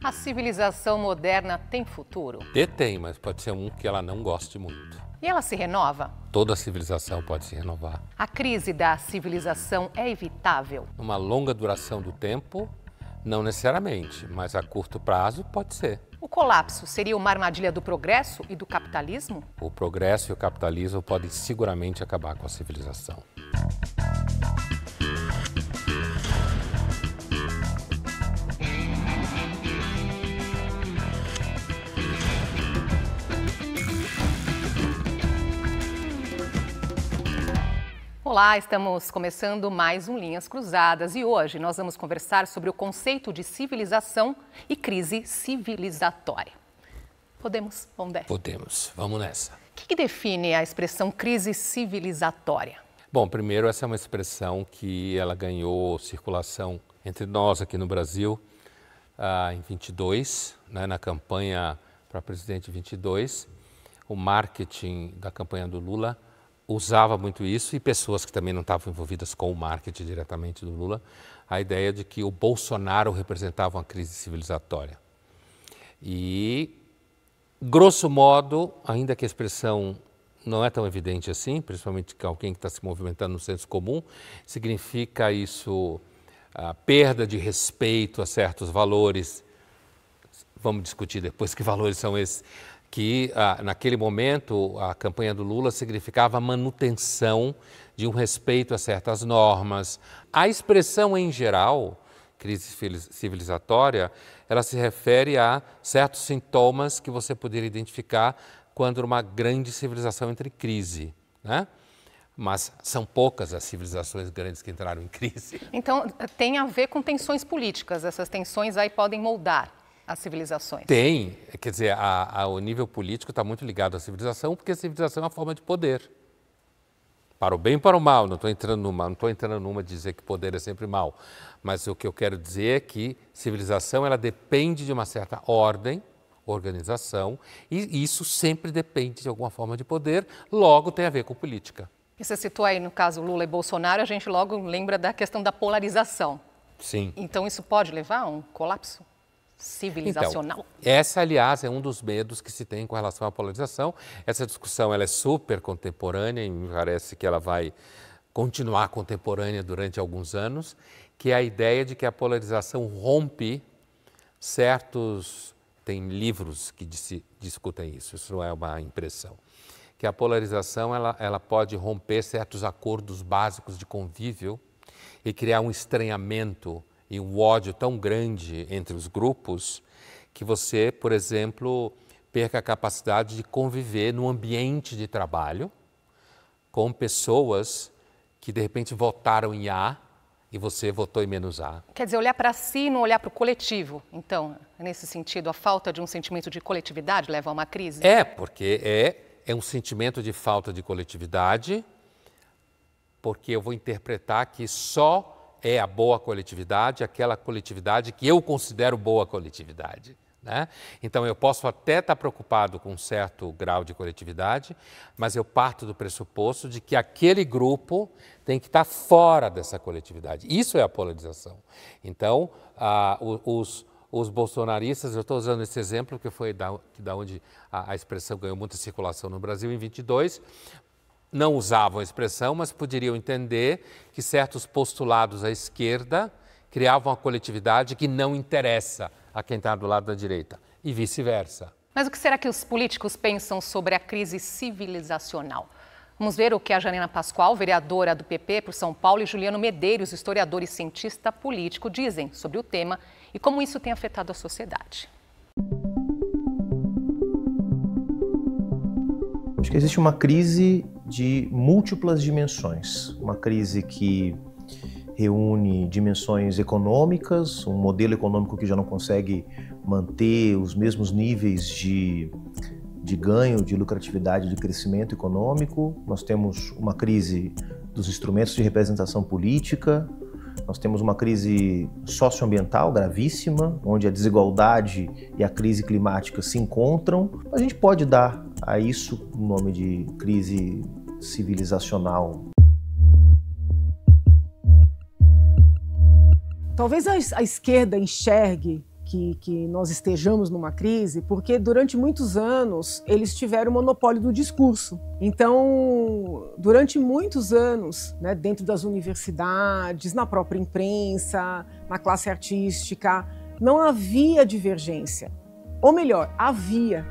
A civilização moderna tem futuro? Tem, mas pode ser um que ela não goste muito. E ela se renova? Toda civilização pode se renovar. A crise da civilização é evitável? Uma longa duração do tempo, não necessariamente, mas a curto prazo pode ser. O colapso seria uma armadilha do progresso e do capitalismo? O progresso e o capitalismo podem seguramente acabar com a civilização. Olá, estamos começando mais um Linhas Cruzadas e hoje nós vamos conversar sobre o conceito de civilização e crise civilizatória. Podemos, Pondé? Podemos, vamos nessa. O que define a expressão crise civilizatória? Bom, primeiro essa é uma expressão que ela ganhou circulação entre nós aqui no Brasil em 22, na campanha para presidente 22. O marketing da campanha do Lula usava muito isso e pessoas que também não estavam envolvidas com o marketing diretamente do Lula, a ideia de que o Bolsonaro representava uma crise civilizatória. E, grosso modo, ainda que a expressão não é tão evidente assim, principalmente que alguém que está se movimentando no senso comum, significa isso, a perda de respeito a certos valores. Vamos discutir depois que valores são esses. Que naquele momento a campanha do Lula significava a manutenção de um respeito a certas normas. A expressão em geral, crise civilizatória, ela se refere a certos sintomas que você poderia identificar quando uma grande civilização entra em crise, né? Mas são poucas as civilizações grandes que entraram em crise. Então, tem a ver com tensões políticas, essas tensões aí podem moldar as civilizações? Tem, quer dizer, o nível político está muito ligado à civilização, porque a civilização é uma forma de poder. Para o bem e para o mal, não estou entrando numa de dizer que poder é sempre mal, mas o que eu quero dizer é que civilização ela depende de uma certa ordem, organização, e isso sempre depende de alguma forma de poder, logo tem a ver com política. E você citou aí, no caso, Lula e Bolsonaro, a gente logo lembra da questão da polarização. Sim. Então isso pode levar a um colapso civilizacional? Então, essa, aliás, é um dos medos que se tem com relação à polarização. Essa discussão ela é super contemporânea e me parece que ela vai continuar contemporânea durante alguns anos, que é a ideia de que a polarização rompe certos... Tem livros que discutem isso não é uma impressão. Que a polarização ela pode romper certos acordos básicos de convívio e criar um estranhamento e um ódio tão grande entre os grupos que você, por exemplo, perca a capacidade de conviver no ambiente de trabalho com pessoas que de repente votaram em A e você votou em menos A. Quer dizer, olhar para si e não olhar para o coletivo. Então, nesse sentido, a falta de um sentimento de coletividade leva a uma crise? Porque é um sentimento de falta de coletividade, porque eu vou interpretar que só é a boa coletividade, aquela coletividade que eu considero boa coletividade, né? Então, eu posso até estar preocupado com um certo grau de coletividade, mas eu parto do pressuposto de que aquele grupo tem que estar fora dessa coletividade. Isso é a polarização. Então, os bolsonaristas, eu estou usando esse exemplo, que foi da onde a expressão ganhou muita circulação no Brasil em 22, não usavam a expressão, mas poderiam entender que certos postulados à esquerda criavam uma coletividade que não interessa a quem está do lado da direita, e vice-versa. Mas o que será que os políticos pensam sobre a crise civilizacional? Vamos ver o que a Janina Pascoal, vereadora do PP por São Paulo, e Juliano Medeiros, historiador e cientista político, dizem sobre o tema e como isso tem afetado a sociedade. Acho que existe uma crise de múltiplas dimensões, uma crise que reúne dimensões econômicas, um modelo econômico que já não consegue manter os mesmos níveis de ganho, de lucratividade, de crescimento econômico. Nós temos uma crise dos instrumentos de representação política, nós temos uma crise socioambiental gravíssima, onde a desigualdade e a crise climática se encontram. A gente pode dar a isso o nome de crise civilizacional. Talvez a esquerda enxergue que nós estejamos numa crise, porque durante muitos anos eles tiveram o monopólio do discurso. Então, durante muitos anos, né, dentro das universidades, na própria imprensa, na classe artística, não havia divergência. Ou melhor, havia,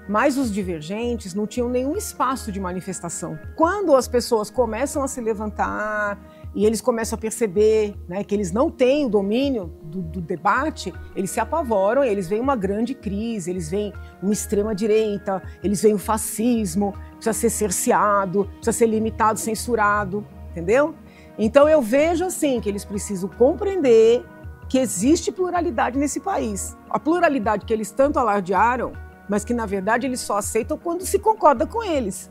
mas os divergentes não tinham nenhum espaço de manifestação. Quando as pessoas começam a se levantar e eles começam a perceber, né, que eles não têm o domínio do debate, eles se apavoram, eles veem uma grande crise, eles veem uma extrema-direita, eles veem o fascismo, precisa ser cerceado, precisa ser limitado, censurado, entendeu? Então eu vejo assim que eles precisam compreender que existe pluralidade nesse país. A pluralidade que eles tanto alardearam, mas que na verdade eles só aceitam quando se concorda com eles.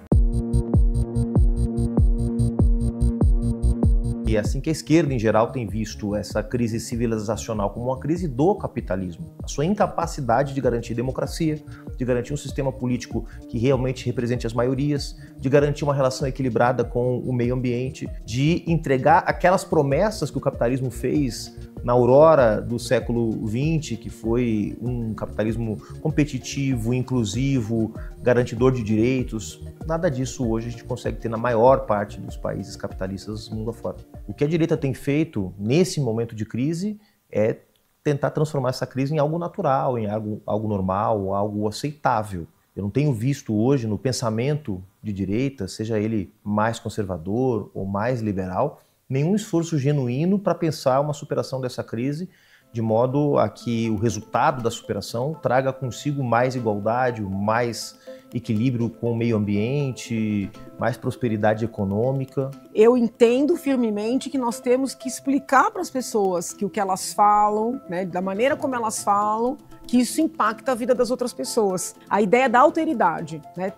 E é assim que a esquerda, em geral, tem visto essa crise civilizacional como uma crise do capitalismo. A sua incapacidade de garantir democracia, de garantir um sistema político que realmente represente as maiorias, de garantir uma relação equilibrada com o meio ambiente, de entregar aquelas promessas que o capitalismo fez na aurora do século XX, que foi um capitalismo competitivo, inclusivo, garantidor de direitos. Nada disso hoje a gente consegue ter na maior parte dos países capitalistas do mundo afora. O que a direita tem feito nesse momento de crise é tentar transformar essa crise em algo natural, em algo normal, algo aceitável. Eu não tenho visto hoje no pensamento de direita, seja ele mais conservador ou mais liberal, nenhum esforço genuíno para pensar uma superação dessa crise, de modo a que o resultado da superação traga consigo mais igualdade, mais equilíbrio com o meio ambiente, mais prosperidade econômica. Eu entendo firmemente que nós temos que explicar para as pessoas que o que elas falam, né, da maneira como elas falam, que isso impacta a vida das outras pessoas. A ideia da alteridade, né?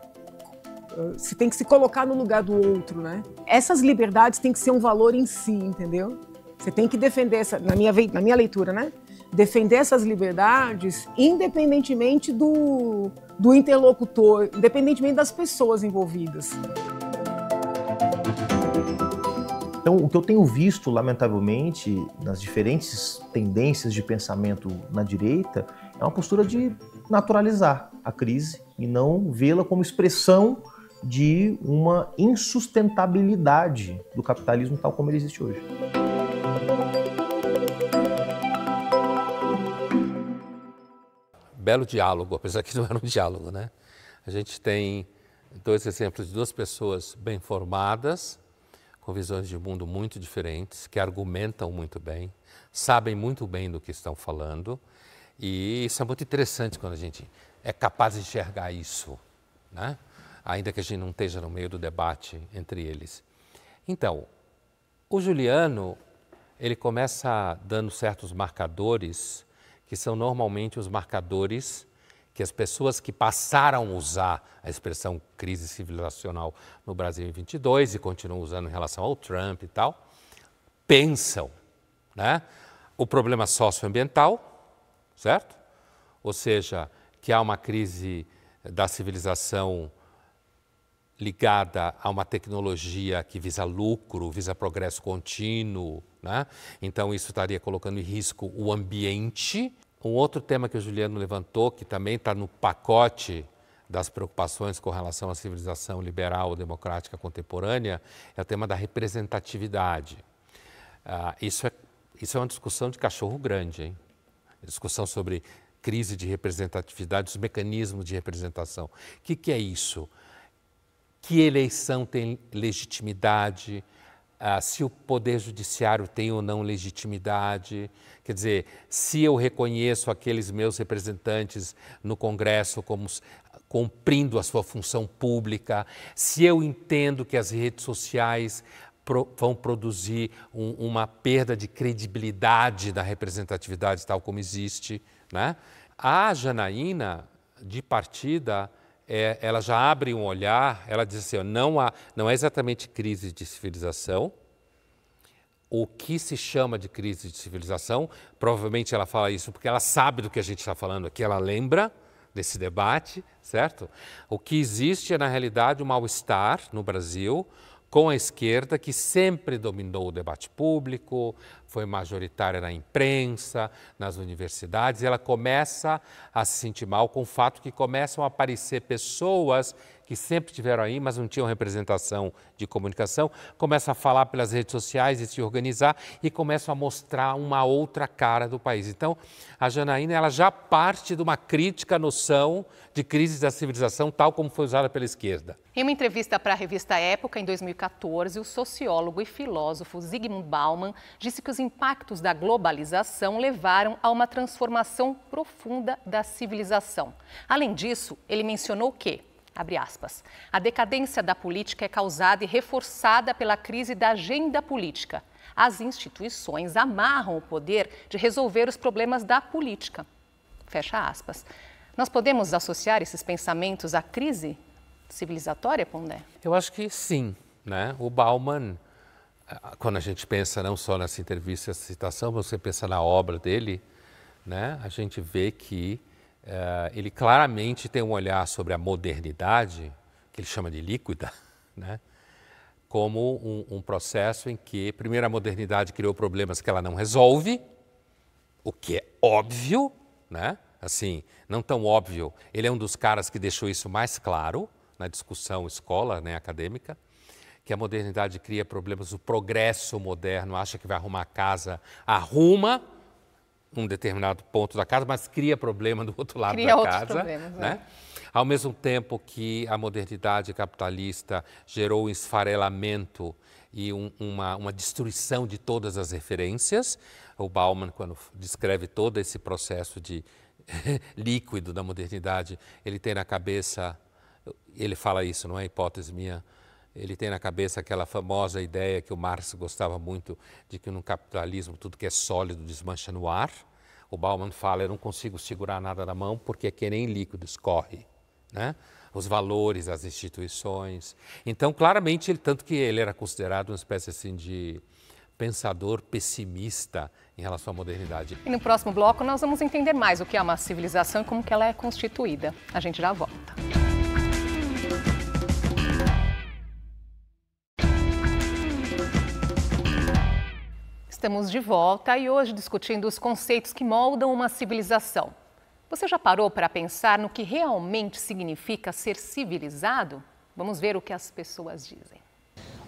Você tem que se colocar no lugar do outro, né? Essas liberdades têm que ser um valor em si, entendeu? Você tem que defender, na minha leitura, né? Defender essas liberdades independentemente do interlocutor, independentemente das pessoas envolvidas. Então, o que eu tenho visto, lamentavelmente, nas diferentes tendências de pensamento na direita, é uma postura de naturalizar a crise e não vê-la como expressão de uma insustentabilidade do capitalismo tal como ele existe hoje. Belo diálogo, apesar que não era um diálogo, né? A gente tem dois exemplos de duas pessoas bem formadas, com visões de mundo muito diferentes, que argumentam muito bem, sabem muito bem do que estão falando, e isso é muito interessante quando a gente é capaz de enxergar isso, né? Ainda que a gente não esteja no meio do debate entre eles. Então, o Juliano, ele começa dando certos marcadores, que são normalmente os marcadores que as pessoas que passaram a usar a expressão crise civilizacional no Brasil em 22 e continuam usando em relação ao Trump e tal, pensam, né? O problema socioambiental, certo? Ou seja, que há uma crise da civilização ligada a uma tecnologia que visa lucro, visa progresso contínuo, né? Então isso estaria colocando em risco o ambiente. Um outro tema que o Juliano levantou, que também está no pacote das preocupações com relação à civilização liberal democrática contemporânea, é o tema da representatividade. Isso é uma discussão de cachorro grande, hein? Discussão sobre crise de representatividade, os mecanismos de representação. O que é isso? Que eleição tem legitimidade, se o Poder Judiciário tem ou não legitimidade, quer dizer, se eu reconheço aqueles meus representantes no Congresso como cumprindo a sua função pública, se eu entendo que as redes sociais vão produzir uma perda de credibilidade da representatividade tal como existe, né? A Janaína, de partida, ela já abre um olhar, ela diz assim, não é exatamente crise de civilização, o que se chama de crise de civilização, provavelmente ela fala isso porque ela sabe do que a gente está falando aqui, ela lembra desse debate, certo? O que existe é, na realidade, um mal-estar no Brasil com a esquerda, que sempre dominou o debate público, foi majoritária na imprensa, nas universidades, e ela começa a se sentir mal com o fato que começam a aparecer pessoas que sempre estiveram aí, mas não tinham representação de comunicação, começam a falar pelas redes sociais e se organizar e começam a mostrar uma outra cara do país. Então, a Janaína, ela já parte de uma crítica à noção de crise da civilização, tal como foi usada pela esquerda. Em uma entrevista para a revista Época, em 2014, o sociólogo e filósofo Zygmunt Bauman disse que os impactos da globalização levaram a uma transformação profunda da civilização. Além disso, ele mencionou que, abre aspas, a decadência da política é causada e reforçada pela crise da agenda política. As instituições amarram o poder de resolver os problemas da política. Fecha aspas. Nós podemos associar esses pensamentos à crise civilizatória, Pondé? Eu acho que sim, né? O Bauman, quando a gente pensa não só nessa entrevista, essa citação, mas você pensa na obra dele, né? A gente vê que ele claramente tem um olhar sobre a modernidade, que ele chama de líquida, né? Como um processo em que, primeiro, a modernidade criou problemas que ela não resolve, o que é óbvio, né? Assim, não tão óbvio, ele é um dos caras que deixou isso mais claro na discussão escola, né, acadêmica, que a modernidade cria problemas, o progresso moderno acha que vai arrumar a casa, arruma um determinado ponto da casa, mas cria problema do outro lado da casa, né? Ao mesmo tempo que a modernidade capitalista gerou um esfarelamento e uma destruição de todas as referências, o Bauman, quando descreve todo esse processo de líquido da modernidade, ele tem na cabeça, ele fala isso, não é hipótese minha, ele tem na cabeça aquela famosa ideia que o Marx gostava muito, de que no capitalismo tudo que é sólido desmancha no ar. O Bauman fala, eu não consigo segurar nada na mão porque é que nem líquido escorre, né? Os valores, as instituições. Então, claramente, tanto que ele era considerado uma espécie assim de pensador pessimista em relação à modernidade. E no próximo bloco nós vamos entender mais o que é uma civilização e como que ela é constituída. A gente já volta. Estamos de volta e hoje discutindo os conceitos que moldam uma civilização. Você já parou para pensar no que realmente significa ser civilizado? Vamos ver o que as pessoas dizem.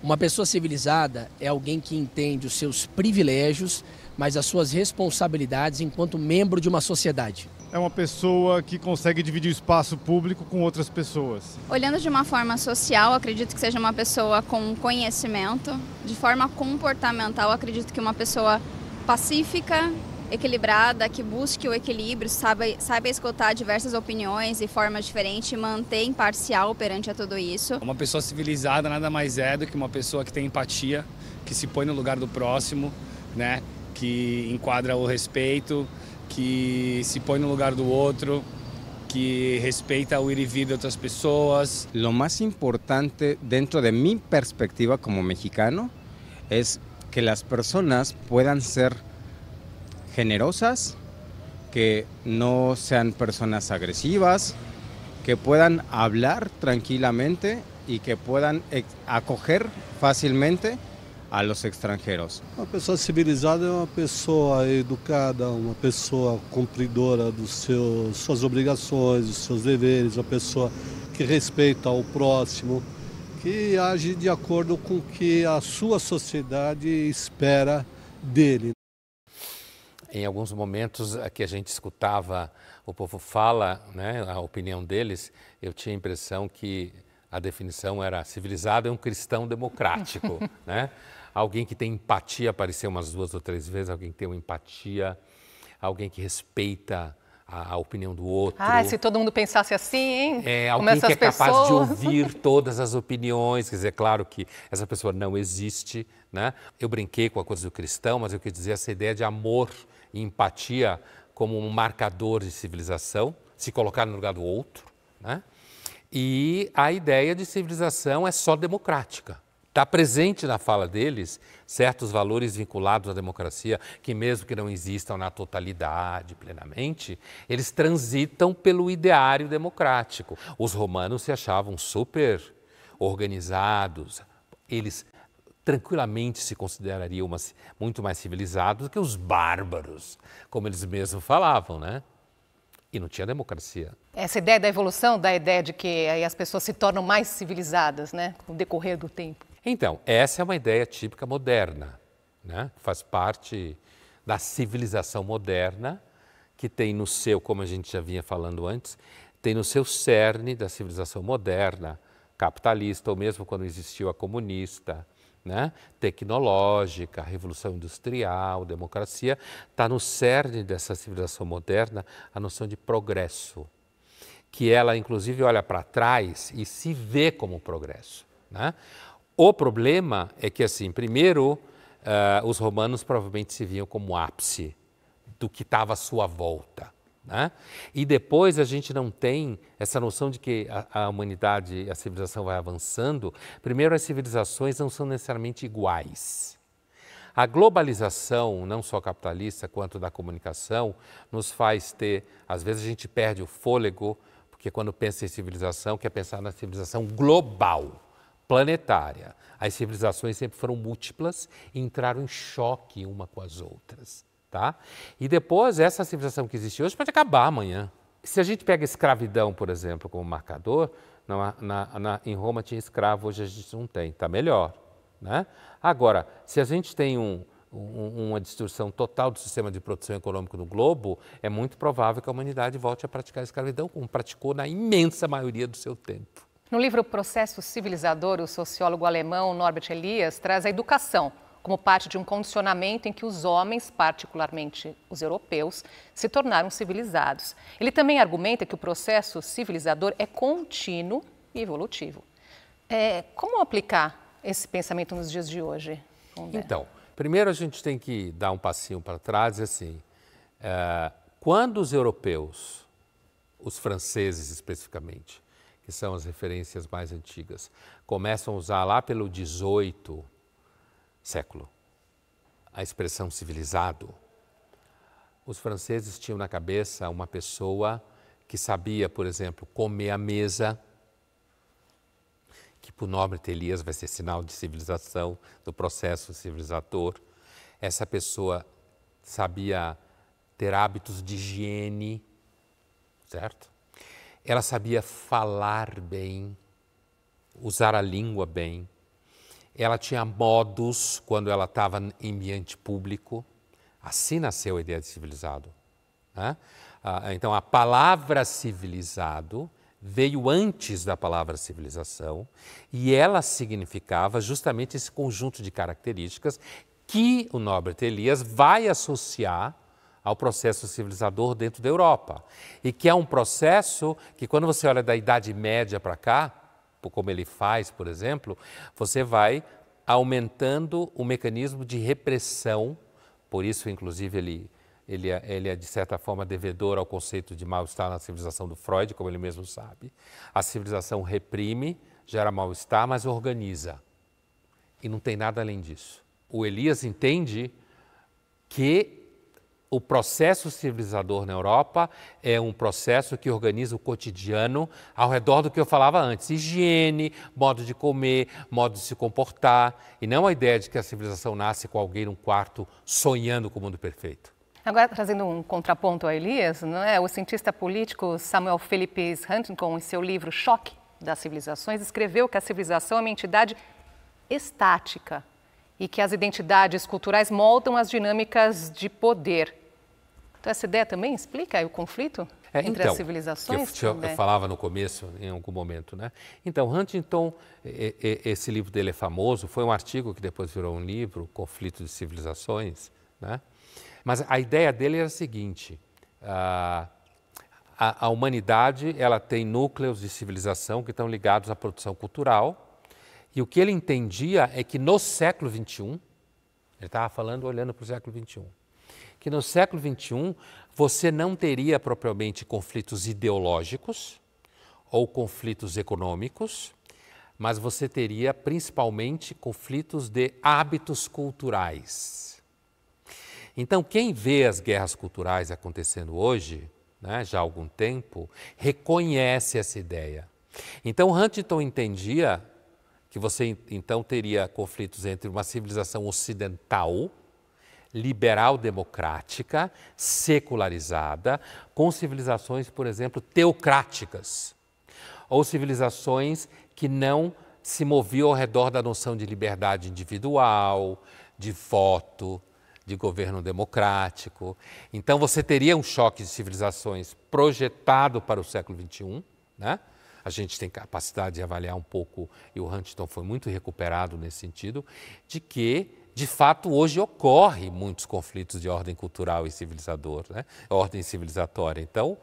Uma pessoa civilizada é alguém que entende os seus privilégios, mas as suas responsabilidades enquanto membro de uma sociedade. É uma pessoa que consegue dividir o espaço público com outras pessoas. Olhando de uma forma social, acredito que seja uma pessoa com conhecimento. De forma comportamental, acredito que uma pessoa pacífica, equilibrada, que busque o equilíbrio, saiba escutar diversas opiniões e formas diferentes e manter imparcial perante a tudo isso. Uma pessoa civilizada nada mais é do que uma pessoa que tem empatia, que se põe no lugar do próximo, né? Que enquadra o respeito, que se põe no lugar do outro, que respeita o ir e vir de outras pessoas. Lo más importante dentro de mi perspectiva como mexicano es que las personas puedan ser generosas, que no sean personas agresivas, que puedan hablar tranquilamente y que puedan acoger fácilmente a los extranjeros. Uma pessoa civilizada é uma pessoa educada, uma pessoa cumpridora dos suas obrigações, dos seus deveres, uma pessoa que respeita o próximo, que age de acordo com o que a sua sociedade espera dele. Em alguns momentos que a gente escutava o povo fala, né, a opinião deles, eu tinha a impressão que a definição era civilizado é um cristão democrático, né? Alguém que tem empatia, apareceu umas 2 ou 3 vezes, alguém que tem uma empatia, alguém que respeita a opinião do outro. Ah, se todo mundo pensasse assim, hein? Alguém que é capaz de ouvir todas as opiniões, quer dizer, claro que essa pessoa não existe, né? Eu brinquei com a coisa do cristão, mas eu quis dizer essa ideia de amor e empatia como um marcador de civilização, se colocar no lugar do outro, né? E a ideia de civilização é só democrática. Está presente na fala deles certos valores vinculados à democracia que, mesmo que não existam na totalidade, plenamente, eles transitam pelo ideário democrático. Os romanos se achavam super organizados, eles tranquilamente se considerariam muito mais civilizados do que os bárbaros, como eles mesmos falavam, né? E não tinha democracia. Essa ideia da evolução, da ideia de que aí as pessoas se tornam mais civilizadas, né, com o decorrer do tempo. Então, essa é uma ideia típica moderna, né? Faz parte da civilização moderna, que tem no seu, como a gente já vinha falando antes, tem no seu cerne da civilização moderna, capitalista, ou mesmo quando existiu a comunista, né? Tecnológica, revolução industrial, democracia, está no cerne dessa civilização moderna a noção de progresso, que ela inclusive olha para trás e se vê como progresso, né? O problema é que, assim, primeiro, os romanos provavelmente se viam como ápice do que estava à sua volta, né? E depois a gente não tem essa noção de que a humanidade, a civilização vai avançando. Primeiro, as civilizações não são necessariamente iguais. A globalização, não só capitalista, quanto da comunicação, nos faz ter, às vezes a gente perde o fôlego, porque quando pensa em civilização, quer pensar na civilização global, planetária. As civilizações sempre foram múltiplas e entraram em choque uma com as outras. Tá? E depois, essa civilização que existe hoje pode acabar amanhã. Se a gente pega escravidão, por exemplo, como marcador, em Roma tinha escravo, hoje a gente não tem, está melhor, né? Agora, se a gente tem uma destruição total do sistema de produção econômico no globo, é muito provável que a humanidade volte a praticar a escravidão, como praticou na imensa maioria do seu tempo. No livro Processo Civilizador, o sociólogo alemão Norbert Elias traz a educação como parte de um condicionamento em que os homens, particularmente os europeus, se tornaram civilizados. Ele também argumenta que o processo civilizador é contínuo e evolutivo. Como aplicar esse pensamento nos dias de hoje? Então, primeiro a gente tem que dar um passinho para trás e assim, quando os europeus, os franceses especificamente, que são as referências mais antigas, começam a usar lá pelo 18º século a expressão civilizado, os franceses tinham na cabeça uma pessoa que sabia, por exemplo, comer à mesa, que para o Norbert Elias vai ser sinal de civilização, do processo civilizador. Essa pessoa sabia ter hábitos de higiene, certo? Ela sabia falar bem, usar a língua bem. Ela tinha modos quando ela estava em ambiente público. Assim nasceu a ideia de civilizado, né? Então, a palavra civilizado veio antes da palavra civilização e ela significava justamente esse conjunto de características que o Norbert Elias vai associar ao processo civilizador dentro da Europa. E que é um processo que, quando você olha da Idade Média para cá, como ele faz, por exemplo, você vai aumentando o mecanismo de repressão. Por isso, inclusive, ele é, de certa forma, devedor ao conceito de mal-estar na civilização do Freud, como ele mesmo sabe. A civilização reprime, gera mal-estar, mas organiza. E não tem nada além disso. O Elias entende que o processo civilizador na Europa é um processo que organiza o cotidiano ao redor do que eu falava antes. Higiene, modo de comer, modo de se comportar. E não a ideia de que a civilização nasce com alguém num quarto sonhando com o mundo perfeito. Agora, trazendo um contraponto a Elias, não é? O cientista político Samuel Phillips Huntington, em seu livro Choque das Civilizações, escreveu que a civilização é uma entidade estática e que as identidades culturais moldam as dinâmicas de poder. Então, essa ideia também explica o conflito entre as civilizações? Que eu falava no começo, em algum momento, né? Então, Huntington, esse livro dele é famoso, foi um artigo que depois virou um livro, Conflito de Civilizações, né? Mas a ideia dele era a seguinte, a humanidade ela tem núcleos de civilização que estão ligados à produção cultural, e o que ele entendia é que no século XXI, ele estava falando olhando para o século XXI, que no século XXI você não teria propriamente conflitos ideológicos ou conflitos econômicos, mas você teria principalmente conflitos de hábitos culturais. Então, quem vê as guerras culturais acontecendo hoje, né, já há algum tempo, reconhece essa ideia. Então, Huntington entendia que você então teria conflitos entre uma civilização ocidental, liberal-democrática, secularizada, com civilizações, por exemplo, teocráticas, ou civilizações que não se moviam ao redor da noção de liberdade individual, de voto, de governo democrático. Então você teria um choque de civilizações projetado para o século XXI, né? A gente tem capacidade de avaliar um pouco, e o Huntington foi muito recuperado nesse sentido, de que, de fato, hoje ocorrem muitos conflitos de ordem cultural e civilizador, né? Ordem civilizatória. Então,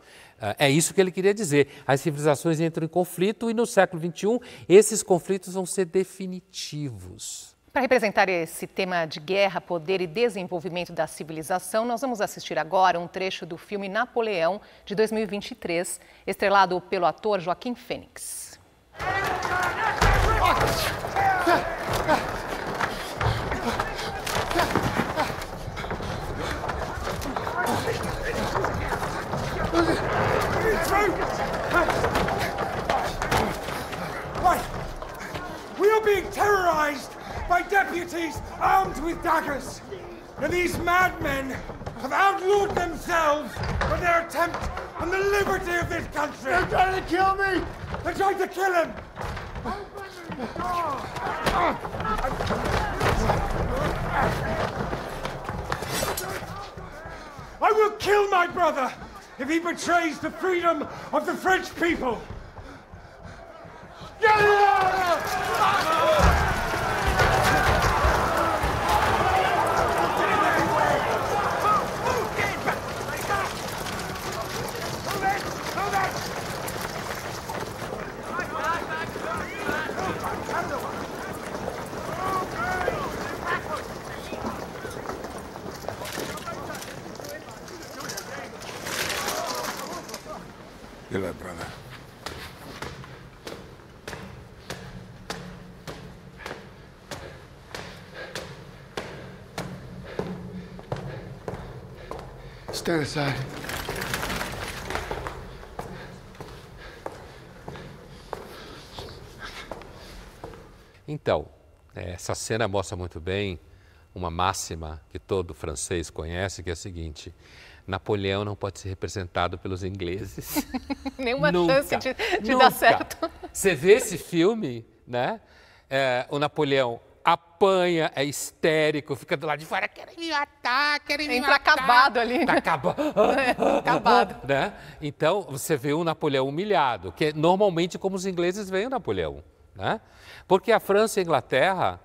é isso que ele queria dizer. As civilizações entram em conflito e no século XXI esses conflitos vão ser definitivos. Para representar esse tema de guerra, poder e desenvolvimento da civilização, nós vamos assistir agora um trecho do filme Napoleão, de 2023, estrelado pelo ator Joaquim Fênix. We are being terrorized by deputies armed with daggers. And these madmen have outlawed themselves in their attempt on the liberty of this country. They're trying to kill me! They're trying to kill him! I will kill my brother if he betrays the freedom of the French people! Get it! Good luck, brother. Stand aside. Então, essa cena mostra muito bem uma máxima que todo francês conhece, que é a seguinte: Napoleão não pode ser representado pelos ingleses. Nenhuma Nunca, chance de nunca. dar certo. Você vê esse filme, né? O Napoleão apanha, é histérico, fica do lado de fora, querem me matar, querem me matar. Entra acabado ali. Tá acabado. Acabado. Né? Então, você vê o Napoleão humilhado, que é normalmente como os ingleses veem o Napoleão. Né? Porque a França e a Inglaterra,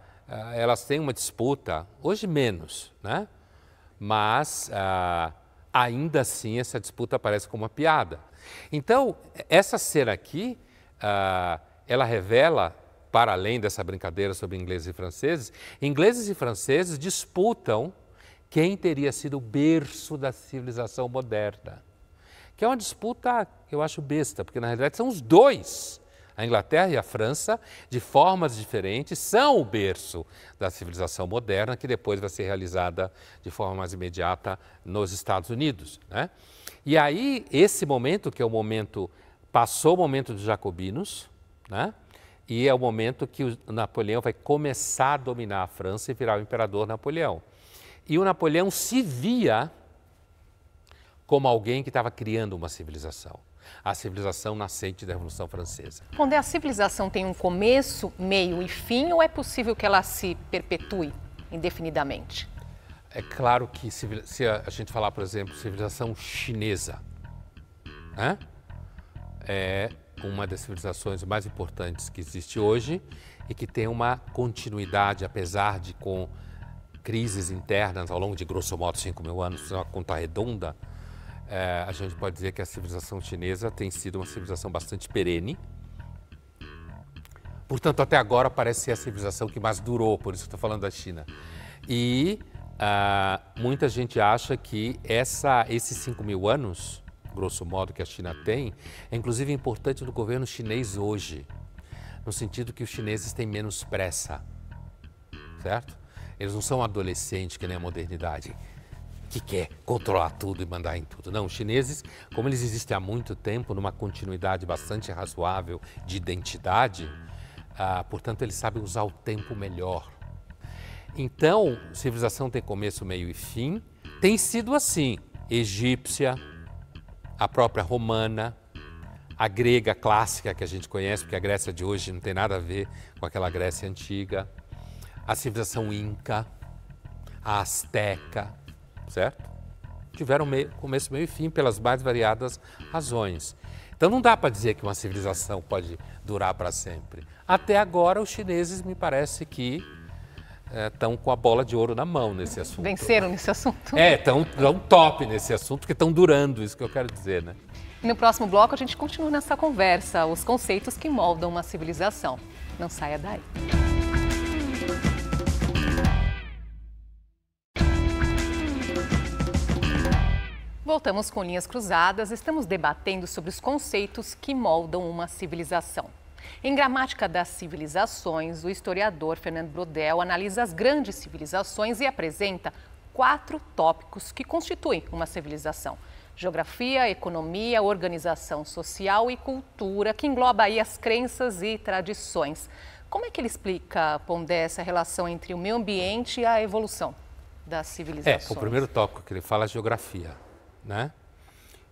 elas têm uma disputa, hoje menos, né? Mas ainda assim essa disputa aparece como uma piada. Então, essa cena aqui, ela revela, para além dessa brincadeira sobre ingleses e franceses disputam quem teria sido o berço da civilização moderna. Que é uma disputa que eu acho besta, porque na realidade são os dois. A Inglaterra e a França, de formas diferentes, são o berço da civilização moderna, que depois vai ser realizada de forma mais imediata nos Estados Unidos, né? E aí, esse momento, que é o momento, passou o momento dos jacobinos, né? E é o momento que o Napoleão vai começar a dominar a França e virar o imperador Napoleão. E o Napoleão se via como alguém que estava criando uma civilização. A civilização nascente da Revolução Francesa. Quando a civilização tem um começo, meio e fim, ou é possível que ela se perpetue indefinidamente? É claro que se a gente falar, por exemplo, civilização chinesa, né? É uma das civilizações mais importantes que existe hoje e que tem uma continuidade, apesar de com crises internas ao longo de, grosso modo, 5.000 anos, uma conta redonda, a gente pode dizer que a civilização chinesa tem sido uma civilização bastante perene. Portanto, até agora parece ser a civilização que mais durou, por isso estou falando da China. E muita gente acha que esses 5.000 anos, grosso modo, que a China tem, é inclusive importante no governo chinês hoje, no sentido que os chineses têm menos pressa, certo? Eles não são adolescentes que nem a modernidade, que quer controlar tudo e mandar em tudo. Não, os chineses, como eles existem há muito tempo, numa continuidade bastante razoável de identidade, Portanto, eles sabem usar o tempo melhor. Então, civilização tem começo, meio e fim. Tem sido assim, egípcia, a própria romana, a grega clássica que a gente conhece, porque a Grécia de hoje não tem nada a ver com aquela Grécia antiga, a civilização inca, a asteca, certo? Tiveram começo, meio e fim pelas mais variadas razões. Então não dá para dizer que uma civilização pode durar para sempre. Até agora os chineses me parece que estão com a bola de ouro na mão nesse assunto. Venceram nesse assunto? Estão top nesse assunto, porque estão durando, isso que eu quero dizer, né? E no próximo bloco a gente continua nessa conversa, os conceitos que moldam uma civilização. Não saia daí. Voltamos com Linhas Cruzadas, estamos debatendo sobre os conceitos que moldam uma civilização. Em Gramática das Civilizações, o historiador Fernando Brodel analisa as grandes civilizações e apresenta 4 tópicos que constituem uma civilização: geografia, economia, organização social e cultura, que engloba aí as crenças e tradições. Como é que ele explica, Pondé, essa relação entre o meio ambiente e a evolução das civilizações? O primeiro tópico que ele fala é geografia, né?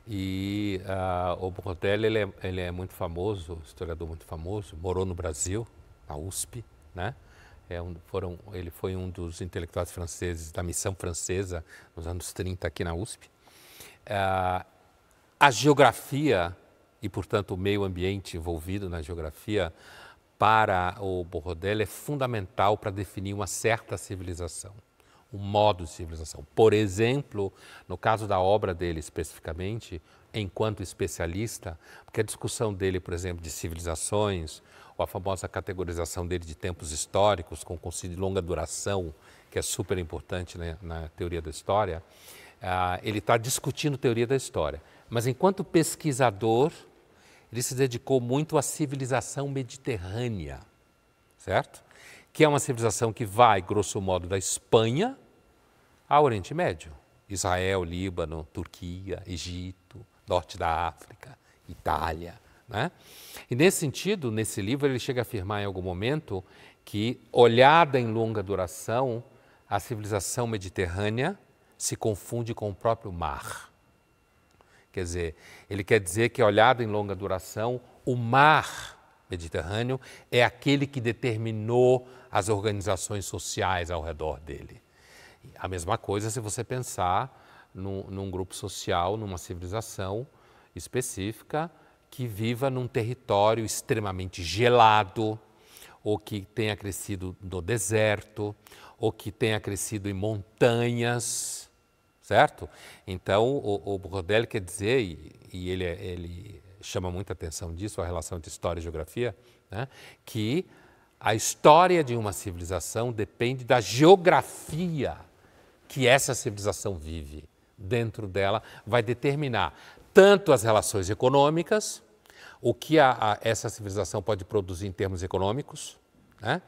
E o Brodel, ele é muito famoso, historiador muito famoso, morou no Brasil, na USP, né? Ele foi um dos intelectuais franceses da missão francesa nos anos 30 aqui na USP. A geografia e, portanto, o meio ambiente envolvido na geografia, para o Brodel, é fundamental para definir uma certa civilização, um modo de civilização. Por exemplo, no caso da obra dele especificamente, enquanto especialista, porque a discussão dele, por exemplo, de civilizações, ou a famosa categorização dele de tempos históricos, com conceito de longa duração, que é super importante, né, na teoria da história, ele está discutindo teoria da história. Mas enquanto pesquisador, ele se dedicou muito à civilização mediterrânea, certo? Que é uma civilização que vai, grosso modo, da Espanha ao Oriente Médio. Israel, Líbano, Turquia, Egito, Norte da África, Itália, né? E nesse sentido, nesse livro, ele chega a afirmar em algum momento que, olhada em longa duração, a civilização mediterrânea se confunde com o próprio mar. Quer dizer, ele quer dizer que, olhado em longa duração, o mar Mediterrâneo é aquele que determinou as organizações sociais ao redor dele. A mesma coisa se você pensar num grupo social, numa civilização específica que viva num território extremamente gelado, ou que tenha crescido no deserto, ou que tenha crescido em montanhas, certo? Então, o Brodel quer dizer, e ele chama muita atenção disso, a relação entre história e geografia, né? Que a história de uma civilização depende da geografia que essa civilização vive. Dentro dela vai determinar tanto as relações econômicas, o que essa civilização pode produzir em termos econômicos, né?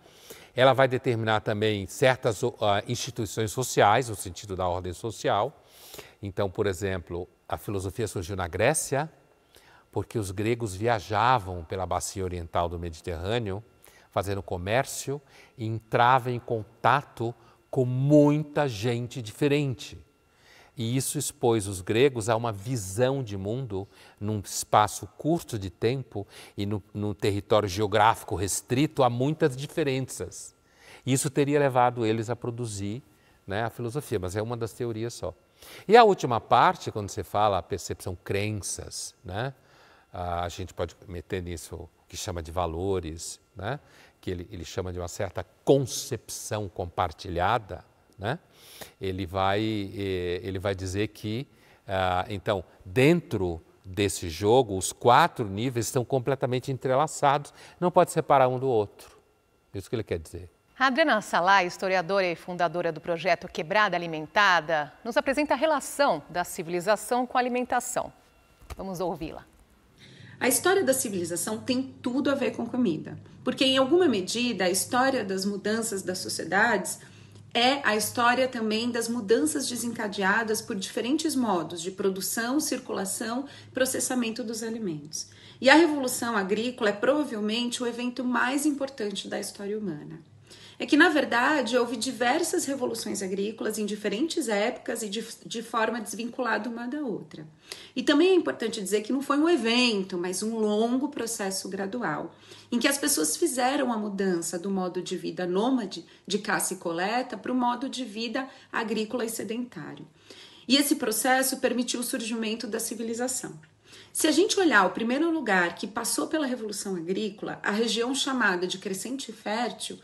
Ela vai determinar também certas instituições sociais, no sentido da ordem social. Então, por exemplo, a filosofia surgiu na Grécia, porque os gregos viajavam pela bacia oriental do Mediterrâneo, fazendo comércio, e entravam em contato com muita gente diferente. E isso expôs os gregos a uma visão de mundo num espaço curto de tempo e no território geográfico restrito a muitas diferenças. Isso teria levado eles a produzir, né, a filosofia, mas é uma das teorias só. E a última parte, quando você fala a percepção crenças, né, a gente pode meter nisso o que chama de valores, né, que ele chama de uma certa concepção compartilhada, né? Ele vai dizer que, então, dentro desse jogo, os 4 níveis estão completamente entrelaçados, não pode separar um do outro. É isso que ele quer dizer. A Adriana Salai, historiadora e fundadora do projeto Quebrada Alimentada, nos apresenta a relação da civilização com a alimentação. Vamos ouvi-la. A história da civilização tem tudo a ver com comida, porque em alguma medida a história das mudanças das sociedades é a história também das mudanças desencadeadas por diferentes modos de produção, circulação e processamento dos alimentos. E a Revolução Agrícola é provavelmente o evento mais importante da história humana. É que, na verdade, houve diversas revoluções agrícolas em diferentes épocas e de forma desvinculada uma da outra. E também é importante dizer que não foi um evento, mas um longo processo gradual, em que as pessoas fizeram a mudança do modo de vida nômade, de caça e coleta, para o modo de vida agrícola e sedentário. E esse processo permitiu o surgimento da civilização. Se a gente olhar o primeiro lugar que passou pela Revolução Agrícola, a região chamada de Crescente Fértil,